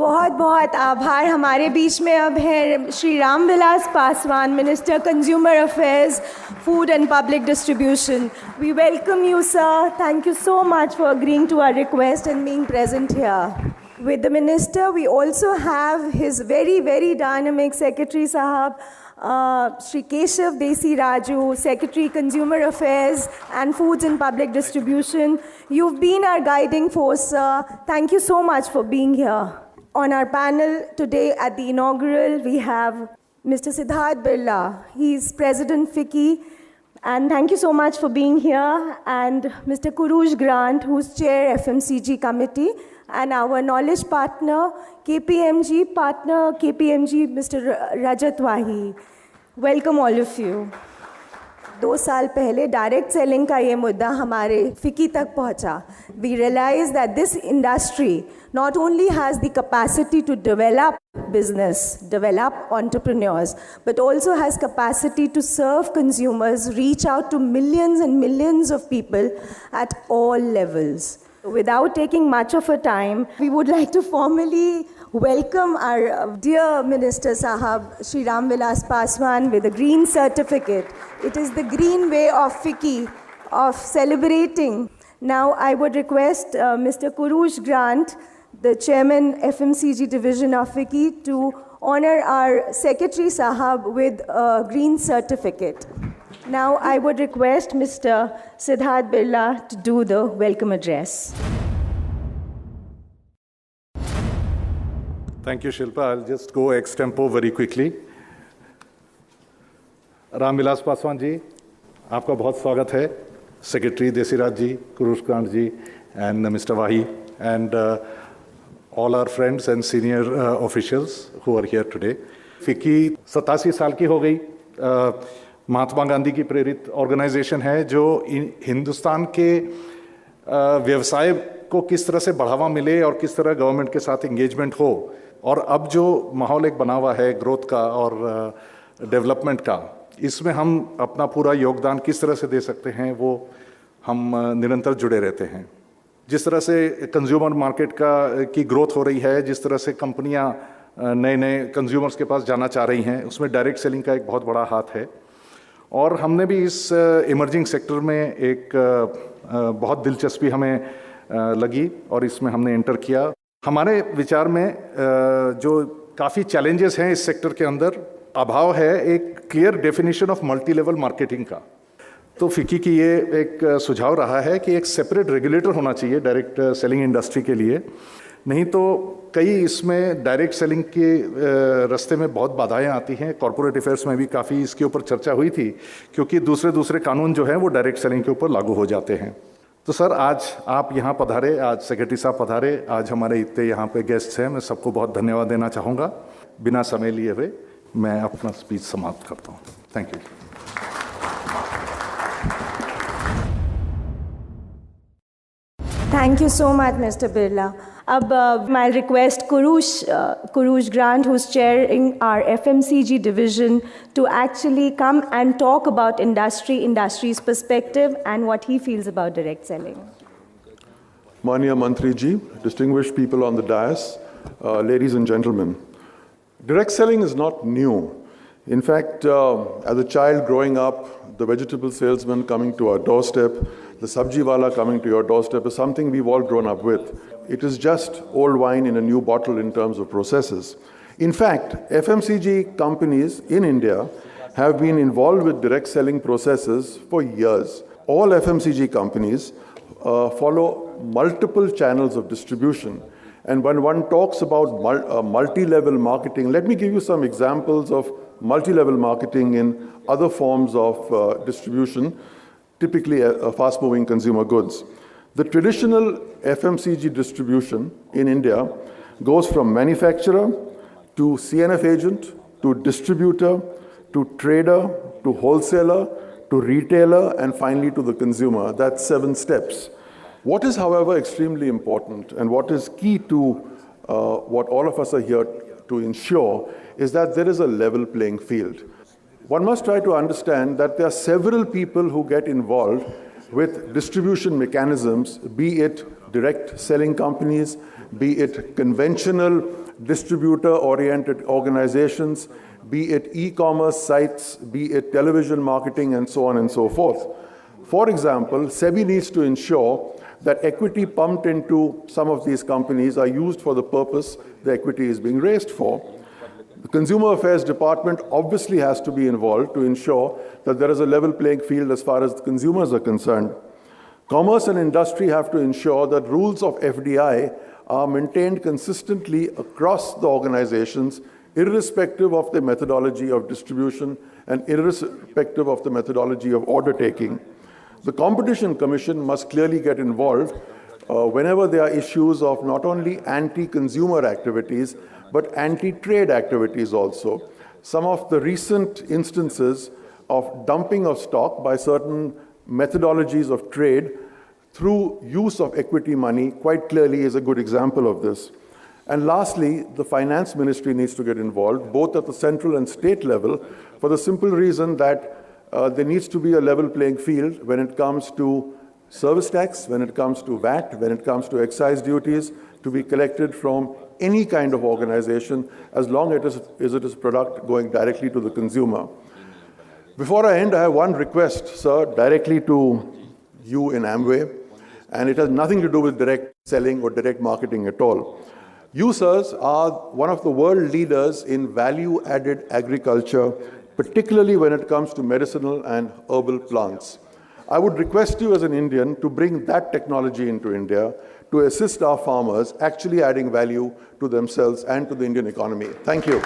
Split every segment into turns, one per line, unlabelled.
बहुत बहुत आभार। हमारे बीच में अब है Shri Ram Vilas Paswan, minister consumer affairs, food and public distribution. We welcome you, sir. Thank you so much for agreeing to our request and being present here. With the Minister, we also have his very, very dynamic Secretary Sahab, Shri Keshav Desi Raju, Secretary Consumer Affairs and Foods and Public Distribution. You've been our guiding force, sir. Thank you so much for being here. On our panel today at the inaugural, we have Mr. Siddharth Birla. He's President FICCI. And thank you so much for being here. And Mr. Kurush Grant, who's Chair FMCG Committee, and our knowledge partner, KPMG, Mr. Rajat Wahi. Welcome all of you. 2 साल पहले direct selling का ये मुद्दा हमारे FICCI तक पहुंचा. We realized that this industry not only has the capacity to develop business, develop entrepreneurs, but also has capacity to serve consumers, reach out to millions and millions of people at all levels. Without taking much of a time, we would like to formally welcome our dear Minister Sahab, Shri Ram Vilas Paswan, with a green certificate. It is the green way of FICCI, of celebrating. Now I would request Mr. Kurush Grant, the Chairman FMCG Division of FICCI, to honor our Secretary Sahab with a green certificate. Now I would request Mr. Siddharth Birla to do the welcome address.
Thank you, Shilpa. I'll just go ex-tempo very quickly. Ram Vilas Paswan ji, आपका बहुत स्वागत है. Secretary Desiraj ji, Kurush Grant ji, and Mr. Wahi, and all our friends and senior officials who are here today. FICCI 87 साल की हो गई. महात्मा गांधी की प्रेरित ऑर्गेनाइजेशन है जो हिंदुस्तान के व्यवसाय को किस तरह से बढ़ावा मिले और किस तरह गवर्नमेंट के साथ इंगेजमेंट हो, और अब जो माहौल एक बना हुआ है ग्रोथ का और डेवलपमेंट का, इसमें हम अपना पूरा योगदान किस तरह से दे सकते हैं वो हम निरंतर जुड़े रहते हैं. जिस तरह से कंज्यूमर मार्केट की ग्रोथ हो रही है, जिस तरह से कंपनियां नए नए कंज्यूमर्स के पास जाना चाह रही हैं, उसमें डायरेक्ट सेलिंग का एक बहुत बड़ा हाथ है. और हमने भी इस इमर्जिंग सेक्टर में एक बहुत दिलचस्पी हमें लगी और इसमें हमने एंटर किया. हमारे विचार में जो काफ़ी चैलेंजेस हैं इस सेक्टर के अंदर, अभाव है एक clear definition of multi level marketing का. तो फिक्की की ये एक सुझाव रहा है कि एक सेपरेट रेगुलेटर होना चाहिए डायरेक्ट सेलिंग इंडस्ट्री के लिए. नहीं तो कई इसमें डायरेक्ट सेलिंग के रास्ते में बहुत बाधाएं आती हैं. कॉर्पोरेट अफेयर्स में भी काफ़ी इसके ऊपर चर्चा हुई थी, क्योंकि दूसरे कानून जो हैं वो डायरेक्ट सेलिंग के ऊपर लागू हो जाते हैं. तो सर, आज आप यहाँ पधारे, आज सेक्रेटरी साहब पधारे, आज हमारे इतने यहाँ पे गेस्ट्स हैं. मैं सबको बहुत धन्यवाद देना चाहूँगा. बिना समय लिए हुए मैं अपना स्पीच समाप्त करता हूँ. Thank you.
Thank you so much, Mr. Birla. Ab my request Kurush Grant, who's chairing our FMCG division, to actually come and talk about industry's perspective and what he feels about direct selling.
Manya Mantri ji, distinguished people on the dais, ladies and gentlemen, direct selling is not new. In fact, as a child growing up, the vegetable salesman coming to our doorstep, the sabji wala coming to your doorstep is something we've all grown up with. It is just old wine in a new bottle in terms of processes. In fact, FMCG companies in India have been involved with direct selling processes for years. All FMCG companies follow multiple channels of distribution. And when one talks about multi-level marketing, let me give you some examples of multi-level marketing in other forms of distribution, typically fast-moving consumer goods. The traditional FMCG distribution in India goes from manufacturer to CNF agent, to distributor, to trader, to wholesaler, to retailer, and finally to the consumer. That's 7 steps. What is, however, extremely important, and what is key to what all of us are here to ensure, is that there is a level playing field. One must try to understand that there are several people who get involved with distribution mechanisms, be it direct selling companies, be it conventional distributor-oriented organizations, be it e-commerce sites, be it television marketing, and so on and so forth. For example, SEBI needs to ensure that equity pumped into some of these companies are used for the purpose the equity is being raised for. The Consumer Affairs Department obviously has to be involved to ensure that there is a level playing field as far as the consumers are concerned. Commerce and industry have to ensure that rules of FDI are maintained consistently across the organizations, irrespective of the methodology of distribution and irrespective of the methodology of order taking. The Competition Commission must clearly get involved whenever there are issues of not only anti-consumer activities, but anti-trade activities also. Some of the recent instances of dumping of stock by certain methodologies of trade through use of equity money quite clearly is a good example of this. And lastly, the Finance Ministry needs to get involved, both at the central and state level, for the simple reason that there needs to be a level playing field when it comes to service tax, when it comes to VAT, when it comes to excise duties to be collected from any kind of organization, as long as it is product going directly to the consumer. Before I end, I have one request, sir, directly to you in Amway, and it has nothing to do with direct selling or direct marketing at all. You, sirs, are one of the world leaders in value-added agriculture, particularly when it comes to medicinal and herbal plants. I would request you as an Indian to bring that technology into India to assist our farmers actually adding value to themselves and to the Indian economy. Thank you.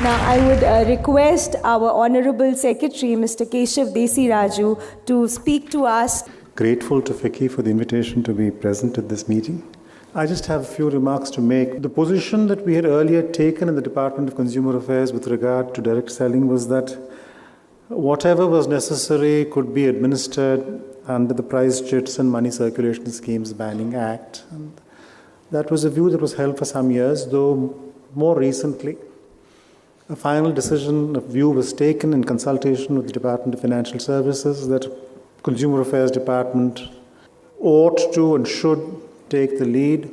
Now, I would request our Honorable Secretary, Mr. Keshav Desiraju, to speak to us.
Grateful to FICCI for the invitation to be present at this meeting. I just have a few remarks to make. The position that we had earlier taken in the Department of Consumer Affairs with regard to direct selling was that whatever was necessary could be administered under the Price Chits and Money Circulation Schemes Banning Act. And that was a view that was held for some years, though more recently, a final decision of view was taken in consultation with the Department of Financial Services that Consumer Affairs Department ought to and should take the lead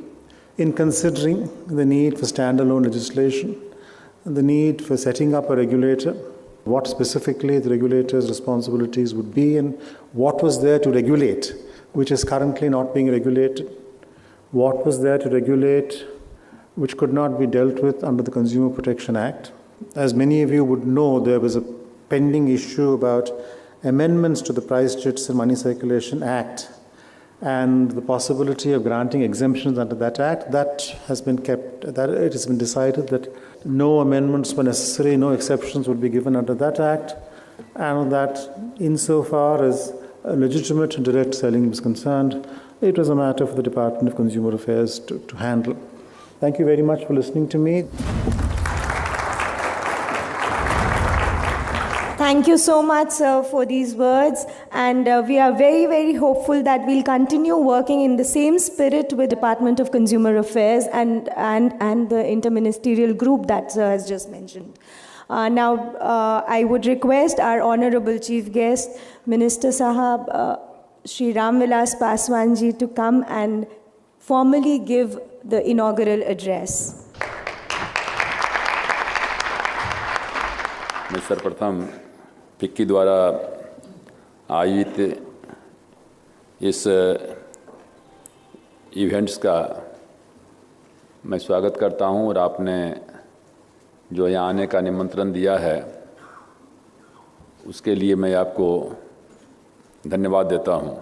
in considering the need for standalone legislation and the need for setting up a regulator, what specifically the regulator's responsibilities would be and what was there to regulate, which is currently not being regulated, what was there to regulate which could not be dealt with under the Consumer Protection Act. As many of you would know, there was a pending issue about amendments to the Price Chits and Money Circulation Act and the possibility of granting exemptions under that act. That has been kept, that it has been decided that no amendments were necessary, no exceptions would be given under that act, and that insofar as legitimate and direct selling was concerned, it was a matter for the Department of Consumer Affairs to handle. Thank you very much for listening to me.
Thank you so much, sir, for these words. And we are very, very hopeful that we'll continue working in the same spirit with Department of Consumer Affairs and the interministerial group that sir has just mentioned. Now, I would request our Honorable Chief Guest, Minister Sahab, Shri Vilash Paswan ji, to come and formally give the inaugural address.
मैं सर्वप्रथम FICCI द्वारा आयोजित इस events का मैं स्वागत करता हूं और आपने जो यहाँ आने का निमंत्रण दिया है उसके लिए मैं आपको धन्यवाद देता हूं।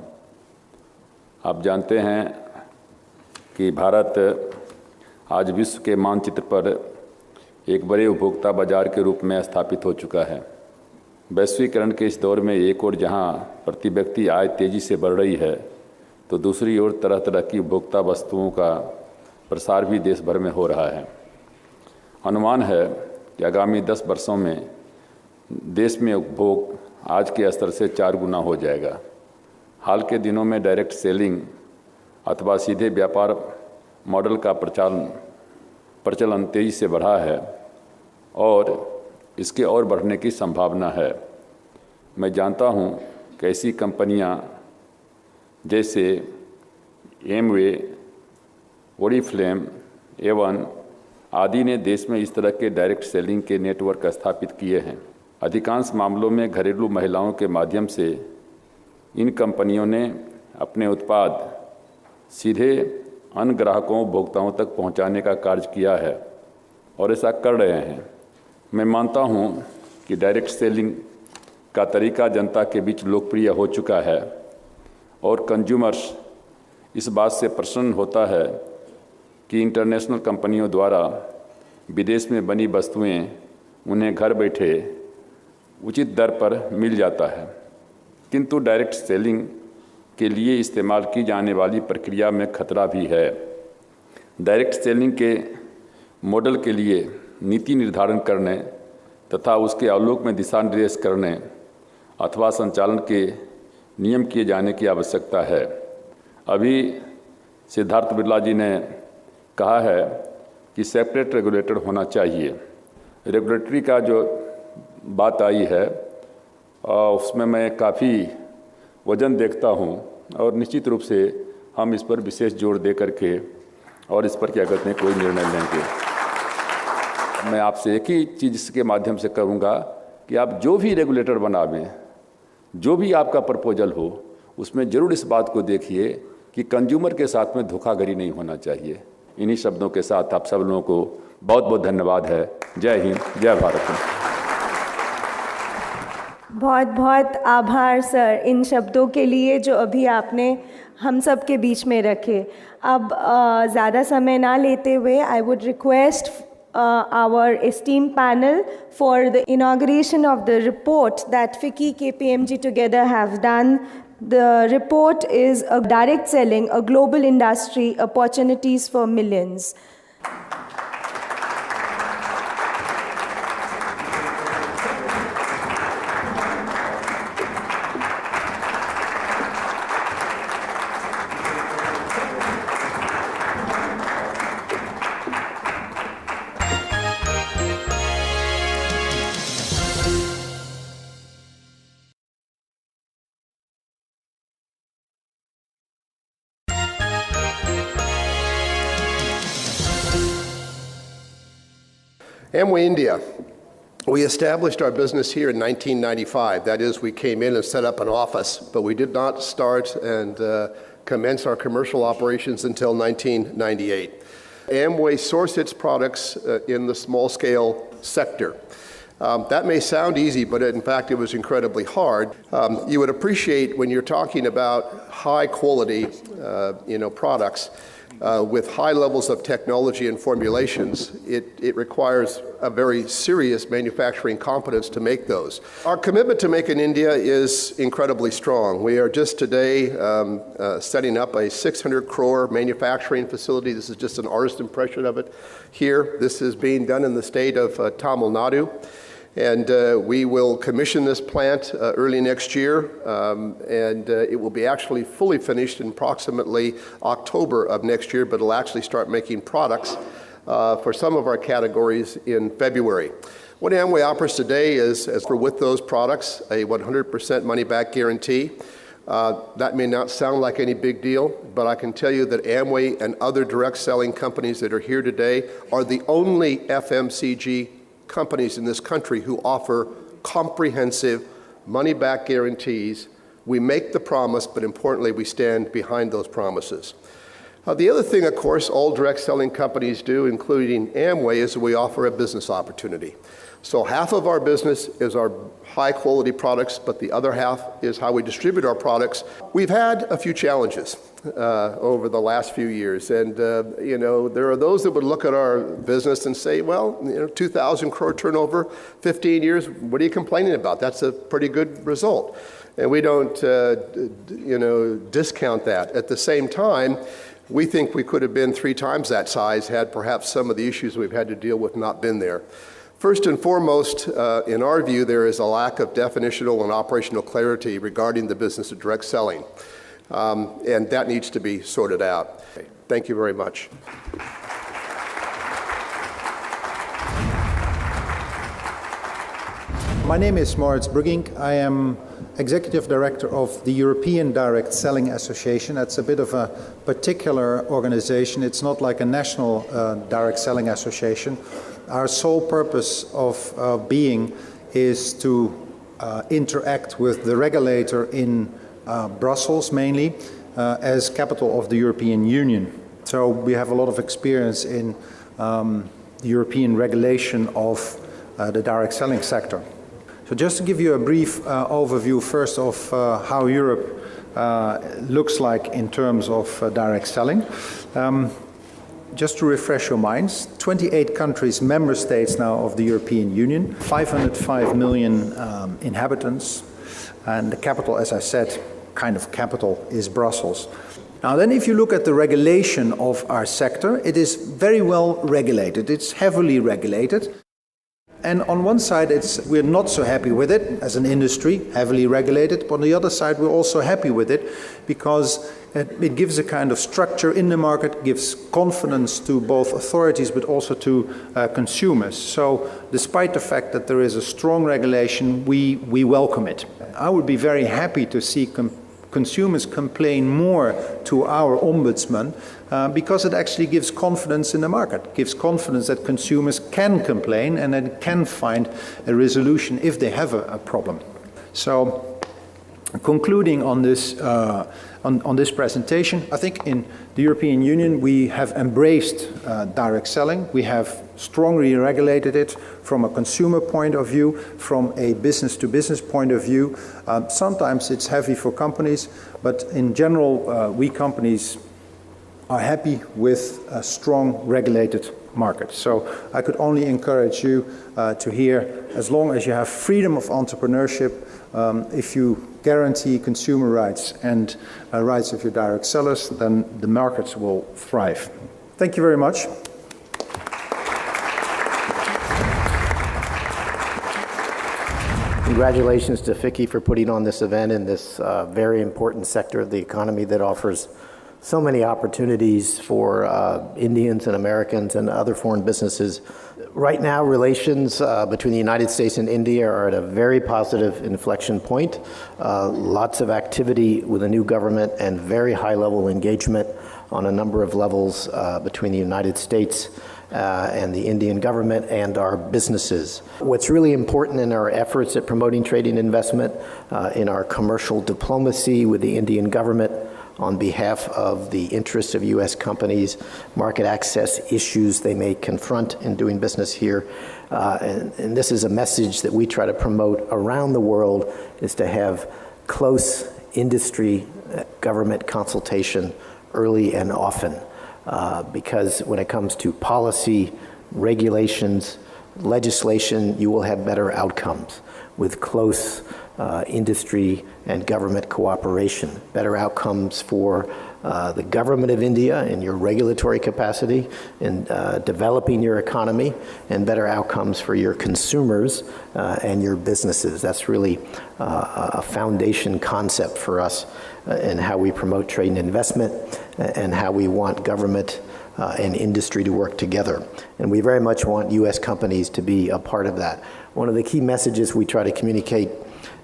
आप जानते हैं कि भारत आज विश्व के मानचित्र पर एक बड़े उपभोक्ता बाजार के रूप में स्थापित हो चुका है। वैश्वीकरण के इस दौर में एक ओर जहां प्रति व्यक्ति आय तेज़ी से बढ़ रही है तो दूसरी ओर तरह तरह की उपभोक्ता वस्तुओं का प्रसार भी देश भर में हो रहा है। अनुमान है कि आगामी 10 वर्षों में देश में उपभोग आज के स्तर से 4 गुना हो जाएगा। हाल के दिनों में डायरेक्ट सेलिंग अथवा सीधे व्यापार मॉडल का प्रचलन तेज़ी से बढ़ा है और इसके और बढ़ने की संभावना है। मैं जानता हूं कि ऐसी कंपनियां जैसे एमवे, ओरिफ्लेम, एवन आदि ने देश में इस तरह के डायरेक्ट सेलिंग के नेटवर्क स्थापित किए हैं। अधिकांश मामलों में घरेलू महिलाओं के माध्यम से इन कंपनियों ने अपने उत्पाद सीधे अन्य ग्राहकों उपभोक्ताओं तक पहुंचाने का कार्य किया है और ऐसा कर रहे हैं। मैं मानता हूं कि डायरेक्ट सेलिंग का तरीका जनता के बीच लोकप्रिय हो चुका है और कंज्यूमर्स इस बात से प्रसन्न होता है कि इंटरनेशनल कंपनियों द्वारा विदेश में बनी वस्तुएं उन्हें घर बैठे उचित दर पर मिल जाता है। किंतु डायरेक्ट सेलिंग के लिए इस्तेमाल की जाने वाली प्रक्रिया में खतरा भी है। डायरेक्ट सेलिंग के मॉडल के लिए नीति निर्धारण करने तथा उसके आलोक में दिशा निर्देश करने अथवा संचालन के नियम किए जाने की आवश्यकता है। अभी सिद्धार्थ बिरला जी ने कहा है कि सेपरेट रेगुलेटर होना चाहिए। रेगुलेटरी का जो बात आई है उसमें मैं काफ़ी वजन देखता हूं और निश्चित रूप से हम इस पर विशेष जोर दे करके और इस पर क्या कहते हैं कोई निर्णय लेंगे। मैं आपसे एक ही चीज़ इसके माध्यम से करूंगा कि आप जो भी रेगुलेटर बनावें, जो भी आपका प्रपोजल हो, उसमें ज़रूर इस बात को देखिए कि कंज्यूमर के साथ में धोखाधड़ी नहीं होना चाहिए। इन्हीं शब्दों के साथ आप सब लोगों को बहुत बहुत धन्यवाद है। जय हिंद, जय भारत।
बहुत बहुत आभार सर इन शब्दों के लिए जो अभी आपने हम सब के बीच में रखे। अब ज़्यादा समय ना लेते हुए I would request our esteemed panel for the inauguration of the report that FICCI KPMG together have done. The report is a direct selling, a global industry, opportunities for millions.
Amway India. We established our business here in 1995. That is, we came in and set up an office, but we did not start and commence our commercial operations until 1998. Amway sourced its products in the small-scale sector. That may sound easy, but in fact it was incredibly hard. You would appreciate when you're talking about high-quality products, with high levels of technology and formulations, it requires a very serious manufacturing competence to make those. Our commitment to Make in India is incredibly strong. We are just today setting up a 600 crore manufacturing facility. This is just an artist's impression of it here. This is being done in the state of Tamil Nadu. And we will commission this plant early next year, and it will be actually fully finished in approximately October of next year, but it'll actually start making products for some of our categories in February. What Amway offers today is, with those products, a 100% money-back guarantee. That may not sound like any big deal, but I can tell you that Amway and other direct selling companies that are here today are the only FMCG companies in this country who offer comprehensive money-back guarantees. We make the promise, but importantly, we stand behind those promises. The other thing, of course, all direct selling companies do, including Amway, is we offer a business opportunity. So half of our business is our high-quality products, but the other half is how we distribute our products. We've had a few challenges over the last few years, and there are those that would look at our business and say, well, 2,000 crore turnover, 15 years, what are you complaining about? That's a pretty good result. And we don't, discount that. At the same time, we think we could have been 3 times that size had perhaps some of the issues we've had to deal with not been there. First and foremost, in our view, there is a lack of definitional and operational clarity regarding the business of direct selling, and that needs to be sorted out. Thank you very much.
My
My name is Moritz Brugink. I am Executive Director of the European Direct Selling Association. That's a bit of a particular organization. It's not like a national direct selling association. Our sole purpose of being is to interact with the regulator in Brussels mainly as capital of the European Union. So we have a lot of experience in the European regulation of the direct selling sector. So just to give you a brief overview first of how Europe looks like in terms of direct selling. Just to refresh your minds, 28 countries, member states now of the European Union, 505 million inhabitants, and the capital, as I said, kind of capital is Brussels. Now then, if you look at the regulation of our sector, it is very well regulated. It's heavily regulated. And on one side, we're not so happy with it as an industry, heavily regulated. But on the other side, we're also happy with it because it gives a kind of structure in the market, gives confidence to both authorities but also to consumers. So despite the fact that there is a strong regulation, we welcome it. I would be very happy to see consumers complain more to our ombudsman because it actually gives confidence in the market, gives confidence that consumers can complain and then can find a resolution if they have a problem. So concluding on this presentation, I think in the European Union we have embraced direct selling. We have strongly regulated it from a consumer point of view, from a business-to-business point of view. Sometimes it's heavy for companies, but in general, we companies are happy with a strong regulated market. So I could only encourage you to hear, as long as you have freedom of entrepreneurship, if you guarantee consumer rights and rights of your direct sellers, then the markets will thrive. Thank you very much.
Congratulations to FICCI for putting on this event in this very important sector of the economy that offers so many opportunities for Indians and Americans and other foreign businesses. Right now, relations between the United States and India are at a very positive inflection point. Lots of activity with the new government and very high-level engagement on a number of levels between the United States and the Indian government and our businesses. What's really important in our efforts at promoting trade and investment, in our commercial diplomacy with the Indian government on behalf of the interests of U.S. companies, market access issues they may confront in doing business here. And this is a message that we try to promote around the world, is to have close industry government consultation early and often. Because when it comes to policy, regulations, legislation, you will have better outcomes with close industry and government cooperation. Better outcomes for the government of India in your regulatory capacity, in developing your economy, and better outcomes for your consumers and your businesses. That's really a foundation concept for us in how we promote trade and investment and how we want government and industry to work together. And we very much want U.S. companies to be a part of that. One of the key messages we try to communicate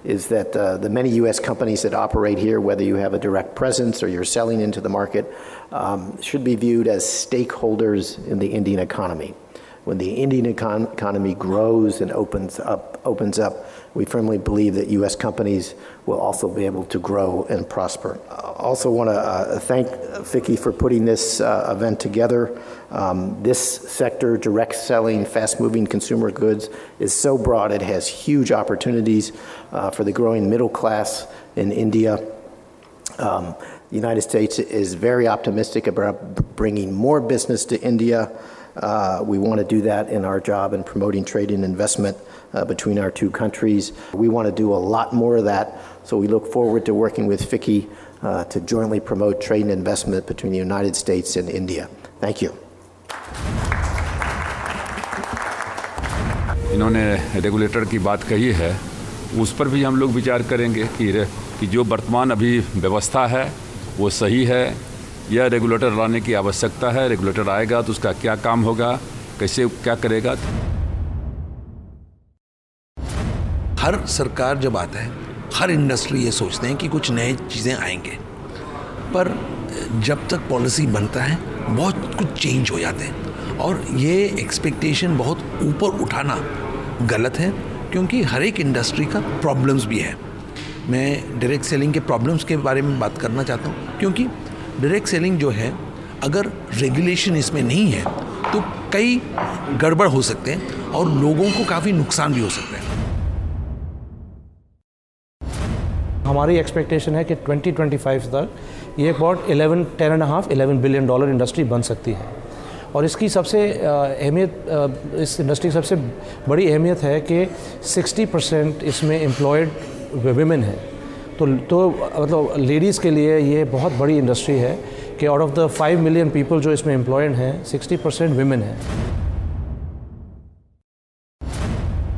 is that the many U.S. companies that operate here, whether you have a direct presence or you're selling into the market, should be viewed as stakeholders in the Indian economy. When the Indian economy grows and opens up, we firmly believe that U.S. companies will also be able to grow and prosper. I also want to thank FICCI for putting this event together. This sector, direct selling, fast-moving consumer goods, is so broad. It has huge opportunities for the growing middle class in India. The United States is very optimistic about bringing more business to India. We want to do that in our job in promoting trade and investment between our two countries. We want to do a lot more of that, so we look forward to working with FICCI to jointly promote trade and investment between the United States and India. Thank you.
इन्होंने regulator की बात कही है, उस पर भी हम लोग विचार करेंगे कि जो वर्तमान अभी व्यवस्था है वो सही है, यह रेगुलेटर लाने की आवश्यकता है। रेगुलेटर आएगा तो उसका क्या काम होगा, कैसे क्या करेगा।
हर सरकार जब आता है, हर इंडस्ट्री ये सोचते हैं कि कुछ नए चीज़ें आएंगे, पर जब तक पॉलिसी बनता है बहुत कुछ चेंज हो जाते हैं और ये एक्सपेक्टेशन बहुत ऊपर उठाना गलत है, क्योंकि हर एक इंडस्ट्री का प्रॉब्लम्स भी है। मैं डायरेक्ट सेलिंग के प्रॉब्लम्स के बारे में बात करना चाहता हूँ, क्योंकि डायरेक्ट सेलिंग जो है, अगर रेगुलेशन इसमें नहीं है तो कई गड़बड़ हो सकते हैं और लोगों को काफ़ी नुकसान भी हो सकता है।
हमारी एक्सपेक्टेशन है कि 2025 तक ये अबाउट 10.5-11 बिलियन डॉलर इंडस्ट्री बन सकती है और इसकी सबसे अहमियत, इस इंडस्ट्री की सबसे बड़ी अहमियत है कि 60% इसमें एम्प्लॉयड विमेन है। तो मतलब लेडीज़ के लिए ये बहुत बड़ी इंडस्ट्री है कि out of the 5 million people जो इसमें एम्प्लॉयड हैं, 60% विमेन है।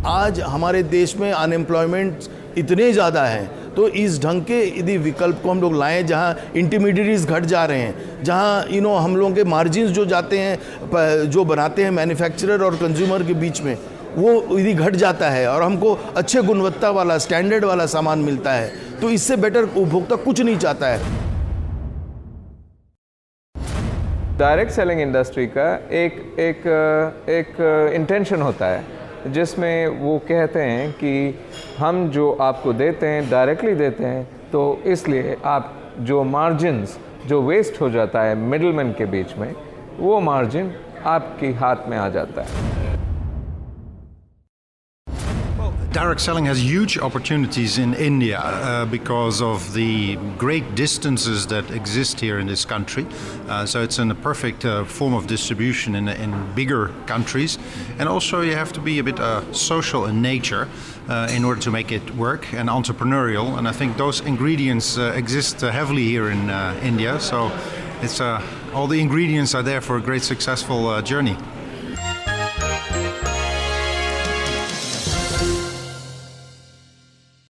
आज हमारे देश में अनएम्प्लॉयमेंट इतने ज़्यादा हैं, तो इस ढंग के यदि विकल्प को हम लोग लाएं जहां इंटरमीडिएट्स घट जा रहे हैं, जहां हम लोगों के मार्जिन्स जो जाते हैं, जो बनाते हैं मैन्युफैक्चरर और कंज्यूमर के बीच में, वो यदि घट जाता है और हमको अच्छे गुणवत्ता वाला, स्टैंडर्ड वाला सामान मिलता है, तो इससे बेटर उपभोक्ता कुछ नहीं चाहता है।
डायरेक्ट सेलिंग इंडस्ट्री का एक इंटेंशन होता है जिसमें वो कहते हैं कि हम जो आपको देते हैं डायरेक्टली देते हैं, तो इसलिए आप जो मार्जिन्स जो वेस्ट हो जाता है मिडलमैन के बीच में, वो मार्जिन आपके हाथ में आ जाता है।
Direct selling has huge opportunities in India because of the great distances that exist here in this country. So it's in a perfect form of distribution in bigger countries. And also you have to be a bit social in nature in order to make it work, and entrepreneurial. And I think those ingredients exist heavily here in India. So it's all the ingredients are there for a great successful journey.